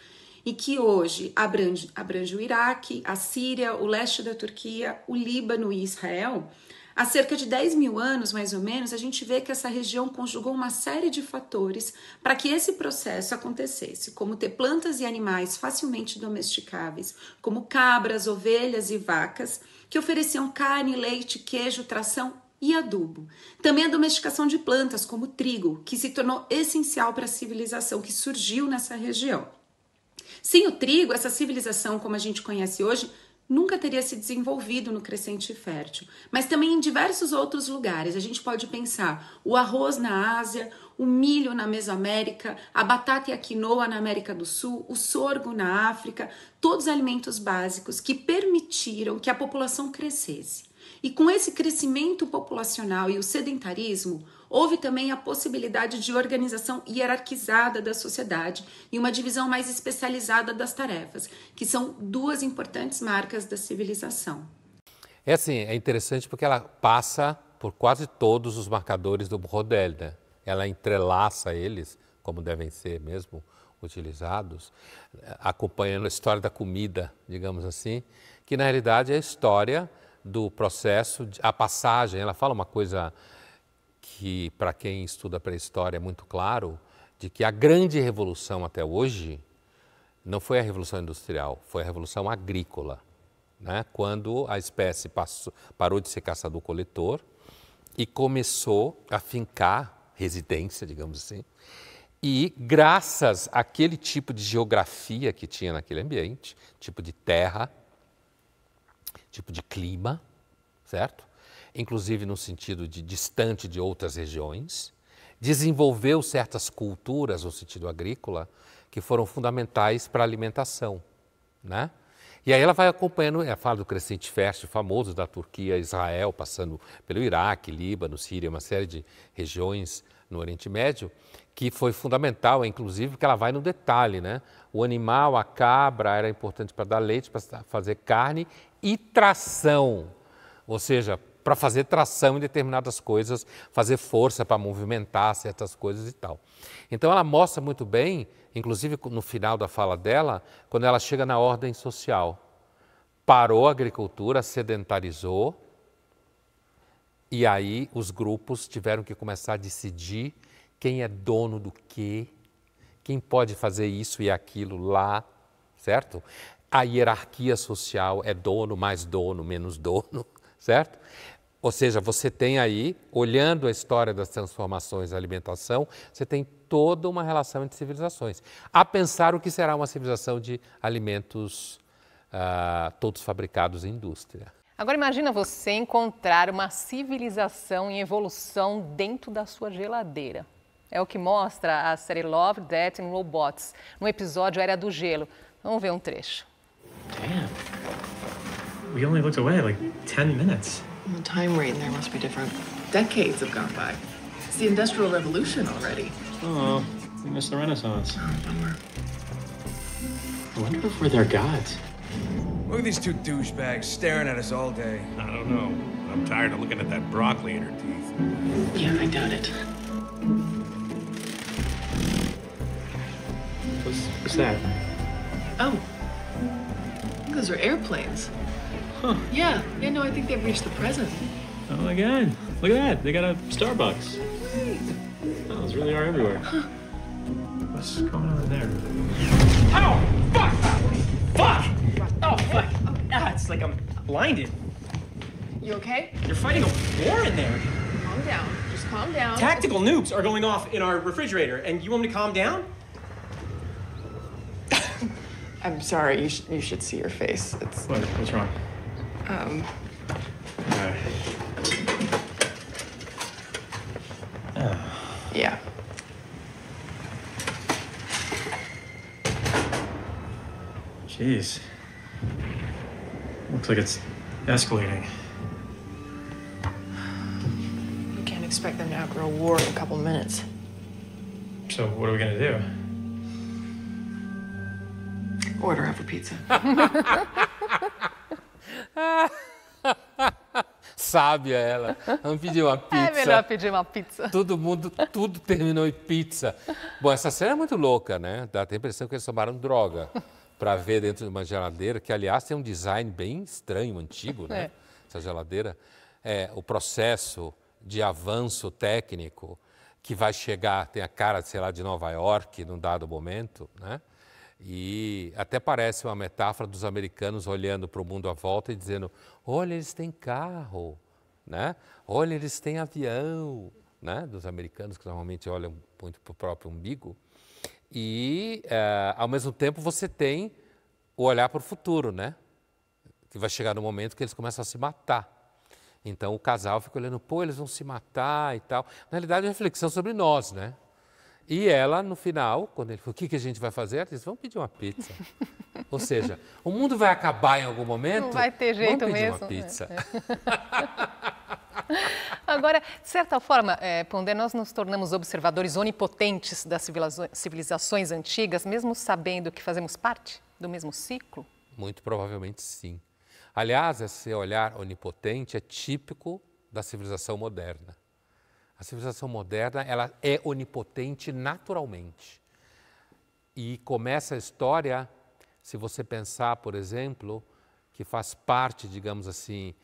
e que hoje abrange o Iraque, a Síria, o leste da Turquia, o Líbano e Israel, há cerca de 10 mil anos, mais ou menos, a gente vê que essa região conjugou uma série de fatores para que esse processo acontecesse, como ter plantas e animais facilmente domesticáveis, como cabras, ovelhas e vacas, que ofereciam carne, leite, queijo, tração e adubo. Também a domesticação de plantas, como o trigo, que se tornou essencial para a civilização que surgiu nessa região. Sem o trigo, essa civilização, como a gente conhece hoje, nunca teria se desenvolvido no Crescente Fértil. Mas também em diversos outros lugares. A gente pode pensar o arroz na Ásia, o milho na Mesoamérica, a batata e a quinoa na América do Sul, o sorgo na África, todos alimentos básicos que permitiram que a população crescesse. E com esse crescimento populacional e o sedentarismo, houve também a possibilidade de organização hierarquizada da sociedade e uma divisão mais especializada das tarefas, que são duas importantes marcas da civilização. É assim, é interessante porque ela passa por quase todos os marcadores do Brodel, né? Ela entrelaça eles, como devem ser mesmo utilizados, acompanhando a história da comida, digamos assim, que na realidade é a história do processo, a passagem. Ela fala uma coisa que, para quem estuda pré-história, é muito claro, de que a grande revolução até hoje não foi a Revolução Industrial, foi a Revolução Agrícola, né? Quando a espécie parou de ser caçador-coletor e começou a fincar residência, digamos assim, e graças àquele tipo de geografia que tinha naquele ambiente, tipo de terra, tipo de clima, certo? Inclusive no sentido de distante de outras regiões, desenvolveu certas culturas no sentido agrícola que foram fundamentais para a alimentação, né? E aí ela vai acompanhando, ela fala do Crescente Fértil famoso da Turquia, Israel, passando pelo Iraque, Líbano, Síria, uma série de regiões no Oriente Médio, que foi fundamental, inclusive, porque ela vai no detalhe, né? O animal, a cabra, era importante para dar leite, para fazer carne e tração, ou seja, para fazer tração em determinadas coisas, fazer força para movimentar certas coisas e tal. Então ela mostra muito bem, inclusive no final da fala dela, quando ela chega na ordem social. Parou a agricultura, sedentarizou, e aí os grupos tiveram que começar a decidir quem é dono do quê, quem pode fazer isso e aquilo lá, certo? A hierarquia social é dono, mais dono, menos dono, certo? Ou seja, você tem aí, olhando a história das transformações da alimentação, você tem toda uma relação entre civilizações. A pensar o que será uma civilização de alimentos todos fabricados em indústria. Agora imagina você encontrar uma civilização em evolução dentro da sua geladeira. É o que mostra a série Love, Death and Robots, no episódio Era do Gelo. Vamos ver um trecho. Damn. We only looked away like 10 minutes. The time rate in there must be different. Decades have gone by. It's the Industrial Revolution already. Oh, we missed the Renaissance. Oh, bummer. I wonder if we're their gods. Look at these two douchebags staring at us all day. I don't know. I'm tired of looking at that broccoli in her teeth. Yeah, I doubt it. What's that? Oh. Those are airplanes. Huh. Yeah, no, I think they've reached the present. Oh my god. Look at that. They got a Starbucks. Oh, those really are everywhere. Huh. What's going on there? Ow! Fuck! Fuck! Oh, fuck. Ah, it's like I'm blinded. You okay? You're fighting a war in there. Calm down. Just calm down. Tactical nukes are going off in our refrigerator, and you want me to calm down? I'm sorry. You should see your face. What's wrong? Yeah. Jeez. Looks like it's escalating. You can't expect them to outgrow war in a couple minutes. So what are we gonna do? Order up a pizza. Sábia ela. Vamos pedir uma pizza. É melhor pedir uma pizza. Todo mundo, tudo terminou em pizza. Bom, essa cena é muito louca, né? Dá até a impressão que eles tomaram droga para ver dentro de uma geladeira, que, aliás, tem um design bem estranho, antigo, né? É. Essa geladeira. O processo de avanço técnico que vai chegar, tem a cara, sei lá, de Nova York num dado momento, né? E até parece uma metáfora dos americanos olhando para o mundo à volta e dizendo: olha, eles têm carro, né? Olha, eles têm avião, né? Dos americanos que normalmente olham muito para o próprio umbigo. E, ao mesmo tempo, você tem o olhar para o futuro, né? Que vai chegar no momento que eles começam a se matar. Então, o casal fica olhando: pô, eles vão se matar e tal. Na realidade, é uma reflexão sobre nós, né? E ela, no final, quando ele falou: o que a gente vai fazer? Ela disse: vamos pedir uma pizza. Ou seja, o mundo vai acabar em algum momento? Não vai ter jeito vamos pedir mesmo. Uma pizza. Agora, de certa forma, Pondé, nós nos tornamos observadores onipotentes das civilizações antigas, mesmo sabendo que fazemos parte do mesmo ciclo? Muito provavelmente sim. Aliás, esse olhar onipotente é típico da civilização moderna. A civilização moderna, ela é onipotente naturalmente. E começa a história, se você pensar, por exemplo, que faz parte, digamos assim,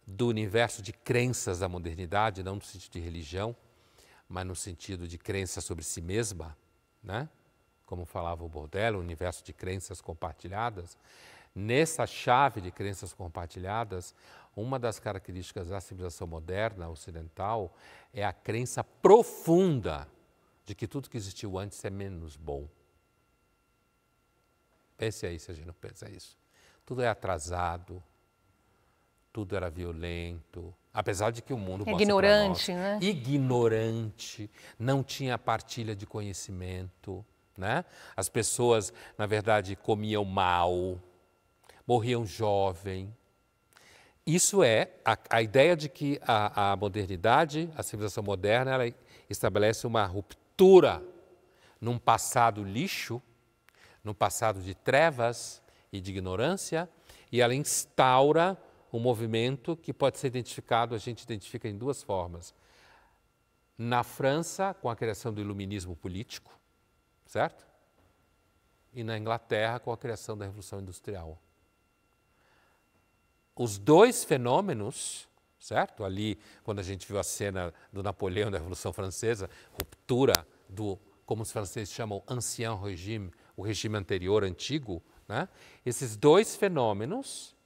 do universo de crenças da modernidade, não no sentido de religião, mas no sentido de crença sobre si mesma, né? Como falava o Bourdieu, o universo de crenças compartilhadas. Nessa chave de crenças compartilhadas, uma das características da civilização moderna, ocidental, é a crença profunda de que tudo que existiu antes é menos bom. Pense aí se a gente não pensa isso. Tudo é atrasado, tudo era violento, apesar de que o mundo mostra ignorante, pra nós, né? Ignorante, não tinha partilha de conhecimento, né? As pessoas, na verdade, comiam mal, morriam jovem. Isso é a ideia de que a modernidade, a civilização moderna, ela estabelece uma ruptura num passado lixo, num passado de trevas e de ignorância, e ela instaura um movimento que pode ser identificado, a gente identifica em duas formas. Na França, com a criação do iluminismo político, certo? E na Inglaterra, com a criação da Revolução Industrial. Os dois fenômenos, certo? Ali, quando a gente viu a cena do Napoleão, da Revolução Francesa, ruptura do, como os franceses chamam, ancien régime, o regime anterior, antigo, né? Esses dois fenômenos,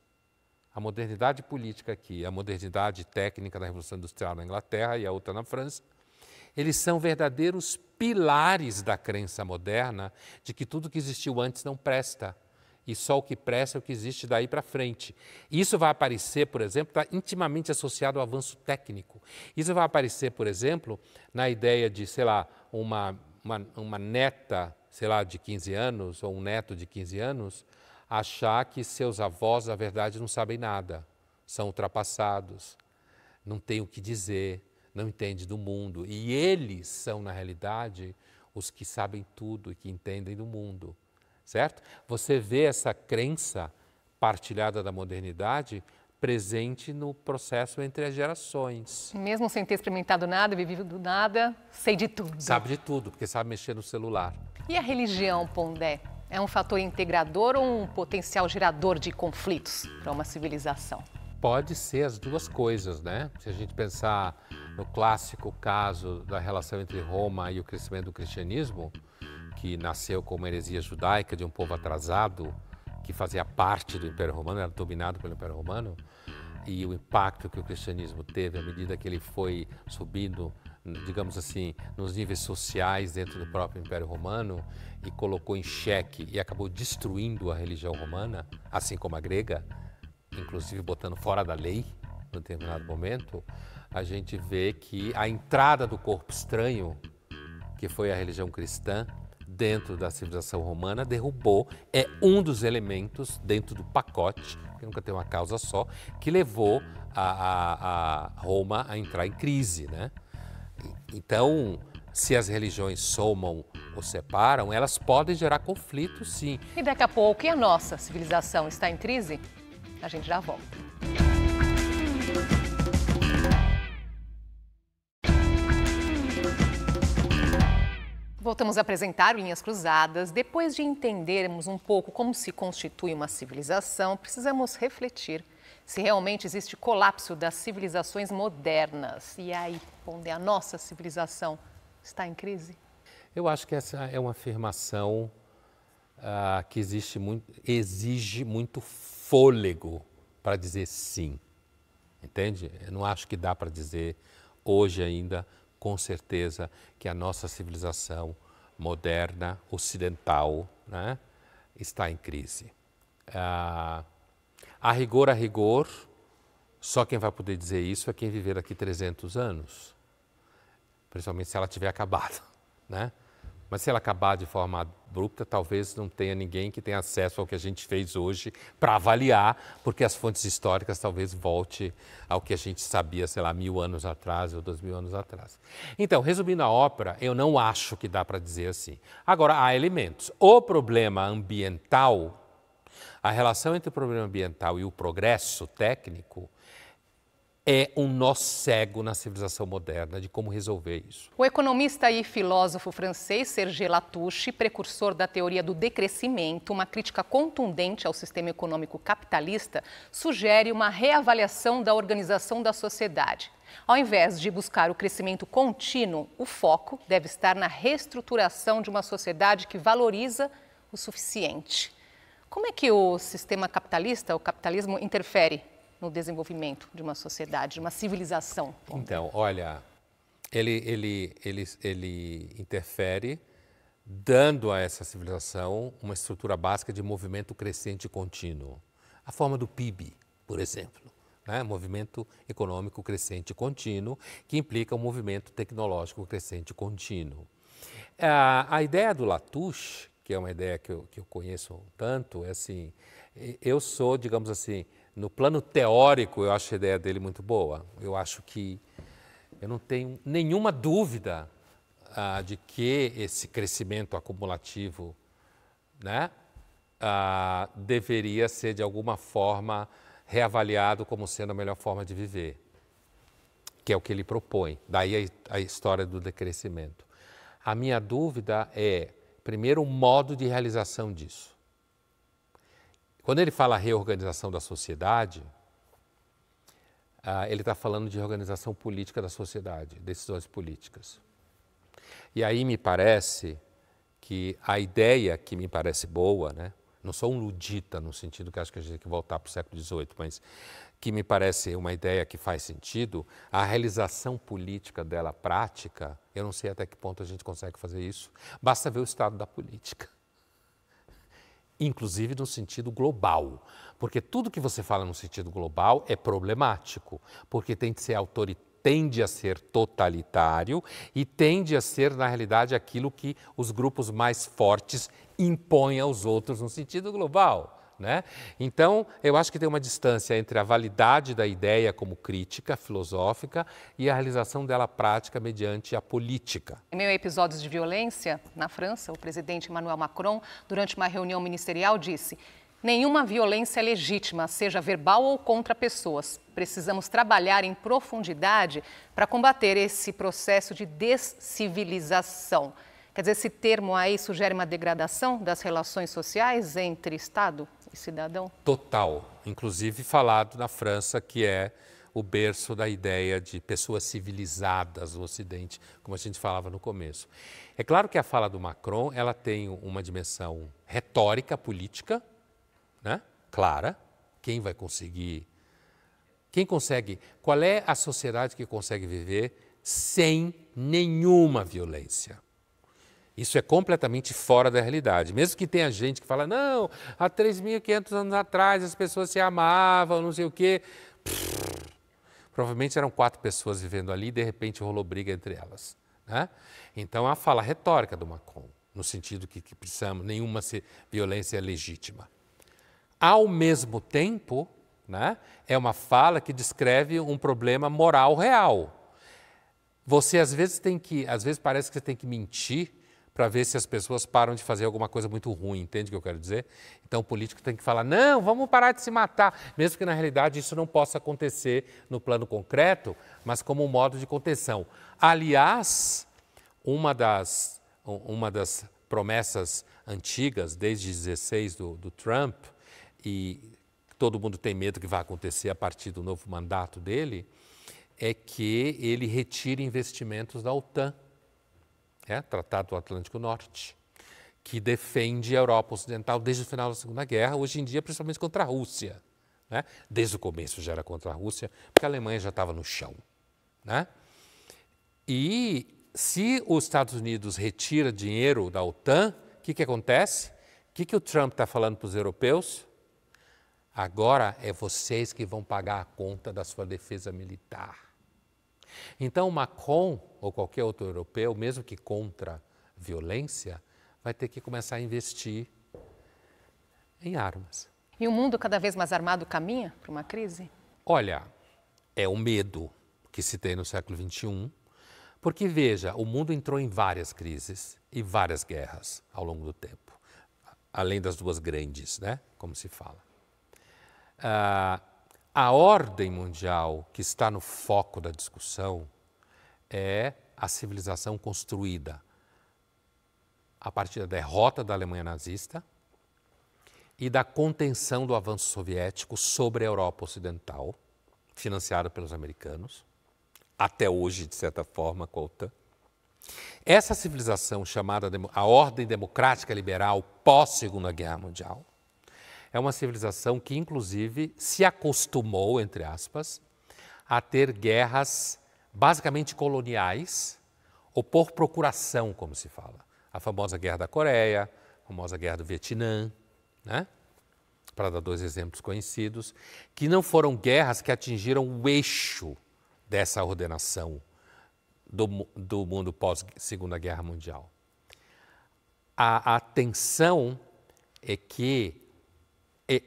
a modernidade política aqui, a modernidade técnica da Revolução Industrial na Inglaterra e a outra na França, eles são verdadeiros pilares da crença moderna de que tudo que existiu antes não presta. E só o que presta é o que existe daí para frente. Isso vai aparecer, por exemplo, está intimamente associado ao avanço técnico. Isso vai aparecer, por exemplo, na ideia de, sei lá, uma neta, sei lá, de 15 anos, ou um neto de 15 anos, achar que seus avós, na verdade, não sabem nada, são ultrapassados, não têm o que dizer, não entendem do mundo. E eles são, na realidade, os que sabem tudo e que entendem do mundo. Certo? Você vê essa crença partilhada da modernidade presente no processo entre as gerações. Mesmo sem ter experimentado nada, vivido nada, sei de tudo. Sabe de tudo, porque sabe mexer no celular. E a religião, Pondé? É um fator integrador ou um potencial gerador de conflitos para uma civilização? Pode ser as duas coisas, né? Se a gente pensar no clássico caso da relação entre Roma e o crescimento do cristianismo, que nasceu como heresia judaica de um povo atrasado, que fazia parte do Império Romano, era dominado pelo Império Romano, e o impacto que o cristianismo teve à medida que ele foi subindo, digamos assim, nos níveis sociais dentro do próprio Império Romano, e colocou em xeque e acabou destruindo a religião romana, assim como a grega, inclusive botando fora da lei, num determinado momento, a gente vê que a entrada do corpo estranho que foi a religião cristã, dentro da civilização romana, derrubou, é um dos elementos dentro do pacote, que nunca tem uma causa só, que levou a Roma a entrar em crise, né? Então, se as religiões somam ou separam, elas podem gerar conflitos, sim. E daqui a pouco, e a nossa civilização está em crise? A gente já volta. Voltamos a apresentar Linhas Cruzadas. Depois de entendermos um pouco como se constitui uma civilização, precisamos refletir se realmente existe colapso das civilizações modernas. E aí, onde a nossa civilização está em crise? Eu acho que essa é uma afirmação que exige muito fôlego para dizer sim, entende? Eu não acho que dá para dizer hoje ainda, com certeza, que a nossa civilização moderna, ocidental, né, está em crise. A rigor, só quem vai poder dizer isso é quem viver daqui 300 anos, principalmente se ela tiver acabado, né? Mas se ela acabar de forma abrupta, talvez não tenha ninguém que tenha acesso ao que a gente fez hoje para avaliar, porque as fontes históricas talvez volte ao que a gente sabia, sei lá, 1000 anos atrás ou 2000 anos atrás. Então, resumindo a ópera, eu não acho que dá para dizer assim. Agora, há elementos. O problema ambiental, a relação entre o problema ambiental e o progresso técnico, é um nó cego na civilização moderna de como resolver isso. O economista e filósofo francês Serge Latouche, precursor da teoria do decrescimento, uma crítica contundente ao sistema econômico capitalista, sugere uma reavaliação da organização da sociedade. Ao invés de buscar o crescimento contínuo, o foco deve estar na reestruturação de uma sociedade que valoriza o suficiente. Como é que o sistema capitalista, o capitalismo, interfere no desenvolvimento de uma sociedade, de uma civilização? Então, olha, ele interfere dando a essa civilização uma estrutura básica de movimento crescente contínuo. A forma do PIB, por exemplo, né? Movimento econômico crescente contínuo, que implica um movimento tecnológico crescente contínuo. A ideia do Latouche, que é uma ideia que eu conheço tanto, é assim, eu sou, digamos assim, no plano teórico, eu acho a ideia dele muito boa. Eu acho que eu não tenho nenhuma dúvida de que esse crescimento acumulativo, né, deveria ser, de alguma forma, reavaliado como sendo a melhor forma de viver, que é o que ele propõe. Daí a história do decrescimento. A minha dúvida é, primeiro, o modo de realização disso. Quando ele fala reorganização da sociedade, ele está falando de organização política da sociedade, decisões políticas. E aí me parece que a ideia que me parece boa, né? Não sou um ludita no sentido que acho que a gente tem que voltar para o século XVIII, mas que me parece uma ideia que faz sentido, a realização política dela prática, eu não sei até que ponto a gente consegue fazer isso, basta ver o estado da política. Inclusive no sentido global, porque tudo que você fala no sentido global é problemático, porque tende a ser totalitário e tende a ser, na realidade, aquilo que os grupos mais fortes impõem aos outros no sentido global, né? Então, eu acho que tem uma distância entre a validade da ideia como crítica filosófica e a realização dela prática mediante a política. Em meio a episódios de violência, na França, o presidente Emmanuel Macron, durante uma reunião ministerial, disse: nenhuma violência é legítima, seja verbal ou contra pessoas. Precisamos trabalhar em profundidade para combater esse processo de descivilização. Quer dizer, esse termo aí sugere uma degradação das relações sociais entre Estado e cidadão? Total. Inclusive falado na França, que é o berço da ideia de pessoas civilizadas no Ocidente, como a gente falava no começo. É claro que a fala do Macron, ela tem uma dimensão retórica, política, né? Clara. Quem vai conseguir? Quem consegue? Qual é a sociedade que consegue viver sem nenhuma violência? Isso é completamente fora da realidade. Mesmo que tenha gente que fala, não, há 3.500 anos atrás as pessoas se amavam, não sei o quê. Provavelmente eram 4 pessoas vivendo ali e de repente rolou briga entre elas, né? Então, é uma fala retórica do Macron, no sentido que precisamos, nenhuma violência é legítima. Ao mesmo tempo, né, é uma fala que descreve um problema moral real. Você, às vezes parece que você tem que mentir para ver se as pessoas param de fazer alguma coisa muito ruim, entende o que eu quero dizer? Então o político tem que falar, não, vamos parar de se matar, mesmo que na realidade isso não possa acontecer no plano concreto, mas como um modo de contenção. Aliás, uma das promessas antigas, desde 16 do Trump, e todo mundo tem medo que vai acontecer a partir do novo mandato dele, é que ele retire investimentos da OTAN, Tratado do Atlântico Norte, que defende a Europa Ocidental desde o final da Segunda Guerra, hoje em dia principalmente contra a Rússia. Né? Desde o começo já era contra a Rússia, porque a Alemanha já estava no chão. Né? E se os Estados Unidos retira dinheiro da OTAN, o que acontece? O que o Trump está falando para os europeus? Agora é vocês que vão pagar a conta da sua defesa militar. Então, Macron ou qualquer outro europeu, mesmo que contra violência, vai ter que começar a investir em armas. E o mundo cada vez mais armado caminha para uma crise? Olha, é o medo que se tem no século XXI, porque, veja, o mundo entrou em várias crises e várias guerras ao longo do tempo, além das duas grandes, né, como se fala. A ordem mundial que está no foco da discussão é a civilização construída a partir da derrota da Alemanha nazista e da contenção do avanço soviético sobre a Europa Ocidental, financiado pelos americanos, até hoje, de certa forma, com a OTAN. Essa civilização chamada a ordem democrática liberal pós-Segunda Guerra Mundial é uma civilização que, inclusive, se acostumou, entre aspas, a ter guerras basicamente coloniais ou por procuração, como se fala. A famosa Guerra da Coreia, a famosa Guerra do Vietnã, né? Para dar dois exemplos conhecidos, que não foram guerras que atingiram o eixo dessa ordenação do mundo pós-Segunda Guerra Mundial. A tensão é que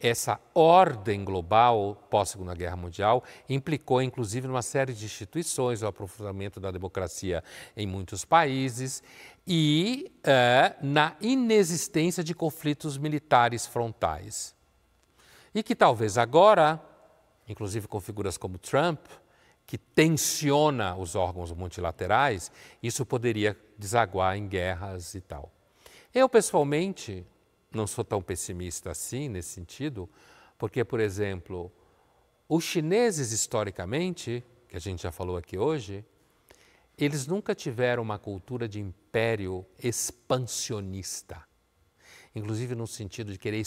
essa ordem global pós-Segunda Guerra Mundial implicou, inclusive, numa série de instituições, o aprofundamento da democracia em muitos países e na inexistência de conflitos militares frontais. E que talvez agora, inclusive com figuras como Trump, que tensiona os órgãos multilaterais, isso poderia desaguar em guerras e tal. Eu, pessoalmente, não sou tão pessimista assim, nesse sentido, porque, por exemplo, os chineses, historicamente, que a gente já falou aqui hoje, eles nunca tiveram uma cultura de império expansionista, inclusive no sentido de querer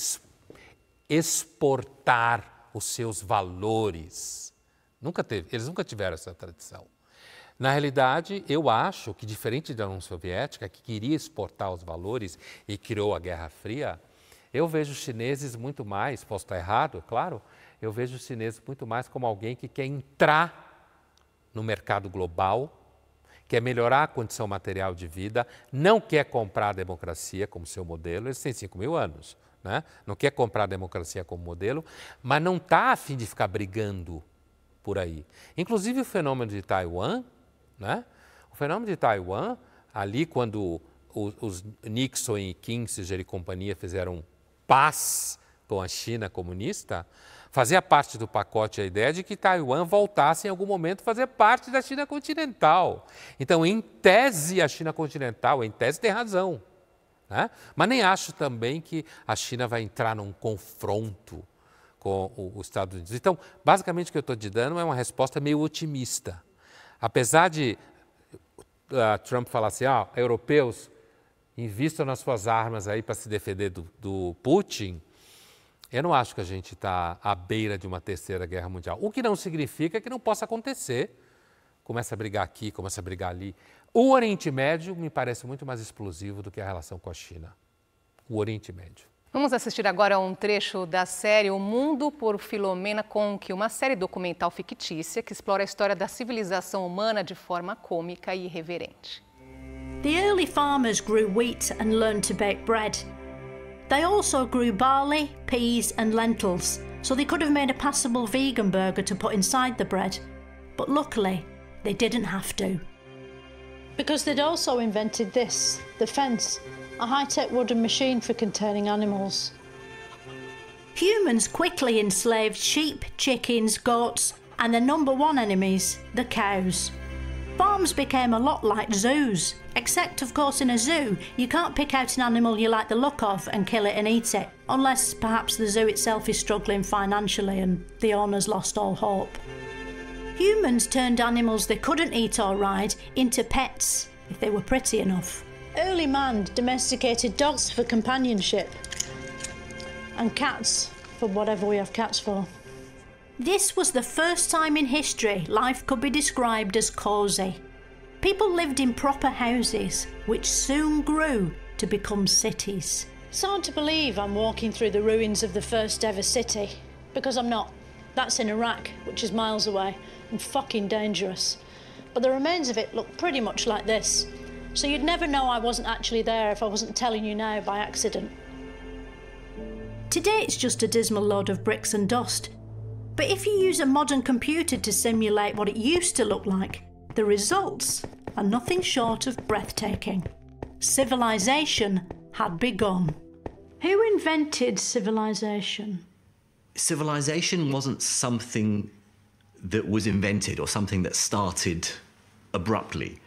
exportar os seus valores. Eles nunca tiveram essa tradição. Na realidade, eu acho que, diferente da União Soviética, que queria exportar os valores e criou a Guerra Fria, eu vejo os chineses muito mais, posso estar errado, é claro, eu vejo os chineses muito mais como alguém que quer entrar no mercado global, quer melhorar a condição material de vida, não quer comprar a democracia como seu modelo, eles têm 5.000 anos, né? Não quer comprar a democracia como modelo, mas não está a fim de ficar brigando por aí. Inclusive o fenômeno de Taiwan, né? O fenômeno de Taiwan, ali quando os Nixon e Kissinger e companhia fizeram paz com a China comunista, fazia parte do pacote a ideia de que Taiwan voltasse em algum momento a fazer parte da China continental. Então, em tese, a China continental, em tese, tem razão. Né? Mas nem acho também que a China vai entrar num confronto com os Estados Unidos. Então, basicamente, o que eu estou te dando é uma resposta meio otimista. Apesar de Trump falar assim, europeus, invistam nas suas armas aí para se defender do Putin, eu não acho que a gente está à beira de uma terceira guerra mundial. O que não significa que não possa acontecer. Começa a brigar aqui, começa a brigar ali. O Oriente Médio me parece muito mais explosivo do que a relação com a China. O Oriente Médio. Vamos assistir agora a um trecho da série O Mundo por Filomena Conque, uma série documental fictícia que explora a história da civilização humana de forma cômica e irreverente. The early farmers grew wheat and learned to bake bread. They also grew barley, peas and lentils, so they could have made a passable vegan burger to put inside the bread. But luckily, they didn't have to. Because they'd also invented this, the fence, a high-tech wooden machine for containing animals. Humans quickly enslaved sheep, chickens, goats, and their number one enemies, the cows. Farms became a lot like zoos, except of course in a zoo you can't pick out an animal you like the look of and kill it and eat it, unless perhaps the zoo itself is struggling financially and the owner's lost all hope. Humans turned animals they couldn't eat or ride into pets, if they were pretty enough. Early man domesticated dogs for companionship, and cats for whatever we have cats for. This was the first time in history life could be described as cosy. People lived in proper houses, which soon grew to become cities. It's hard to believe I'm walking through the ruins of the first ever city, because I'm not. That's in Iraq, which is miles away, and fucking dangerous. But the remains of it look pretty much like this, so you'd never know I wasn't actually there if I wasn't telling you now by accident. Today it's just a dismal load of bricks and dust. But if you use a modern computer to simulate what it used to look like, the results are nothing short of breathtaking. Civilization had begun. Who invented civilization? Civilization wasn't something that was invented or something that started abruptly.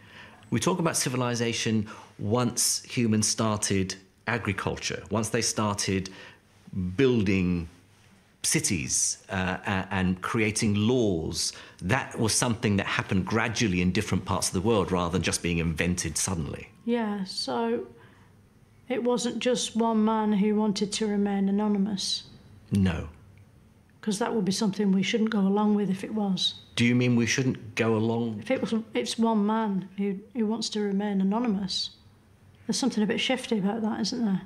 We talk about civilization once humans started agriculture, once they started building cities and creating laws. That was something that happened gradually in different parts of the world rather than just being invented suddenly. Yeah, so it wasn't just one man who wanted to remain anonymous. No. Because that would be something we shouldn't go along with if it was. Do you mean we shouldn't go along? If it's one man who wants to remain anonymous, there's something a bit shifty about that, isn't there?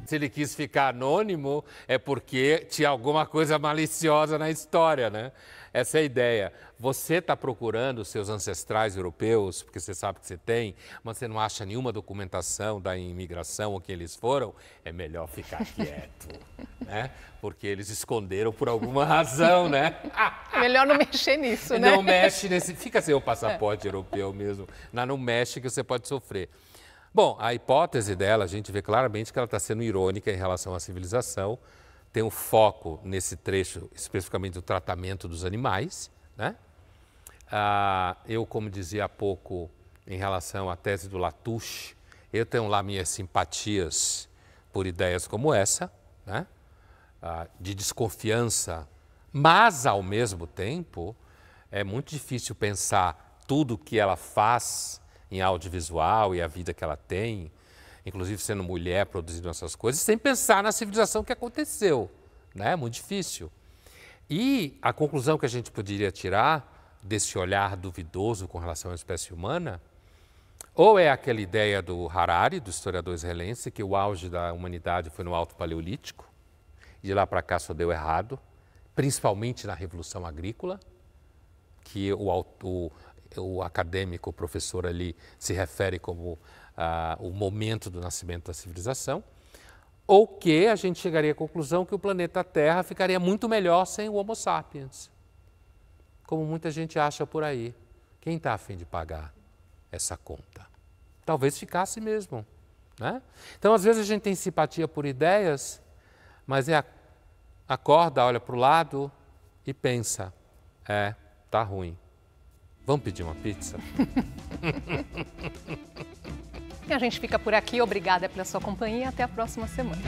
Se ele quis ficar anônimo é porque tinha alguma coisa maliciosa na história, né? Essa é a ideia. Você está procurando seus ancestrais europeus, porque você sabe que você tem, mas você não acha nenhuma documentação da imigração ou que eles foram, é melhor ficar quieto, né? Porque eles esconderam por alguma razão, né? É melhor não mexer nisso, né? Não mexe nesse... Fica sem o passaporte europeu mesmo. Não mexe que você pode sofrer. Bom, a hipótese dela, a gente vê claramente que ela está sendo irônica em relação à civilização. Tem um foco nesse trecho, especificamente do tratamento dos animais, né? Eu, como dizia há pouco, em relação à tese do Latouche, eu tenho lá minhas simpatias por ideias como essa, né? De desconfiança, mas, ao mesmo tempo, é muito difícil pensar tudo o que ela faz em audiovisual e a vida que ela tem, inclusive sendo mulher, produzindo essas coisas, sem pensar na civilização que aconteceu, né? Muito difícil. E a conclusão que a gente poderia tirar desse olhar duvidoso com relação à espécie humana, ou é aquela ideia do Harari, do historiador israelense, que o auge da humanidade foi no Alto Paleolítico, e de lá para cá só deu errado, principalmente na Revolução Agrícola, que o acadêmico, o professor ali, se refere como o momento do nascimento da civilização, ou que a gente chegaria à conclusão que o planeta Terra ficaria muito melhor sem o Homo sapiens, como muita gente acha por aí. Quem está a fim de pagar essa conta? Talvez ficasse mesmo, né? Então, às vezes a gente tem simpatia por ideias, mas acorda, olha para o lado e pensa, tá ruim. Vamos pedir uma pizza? E a gente fica por aqui. Obrigada pela sua companhia. Até a próxima semana.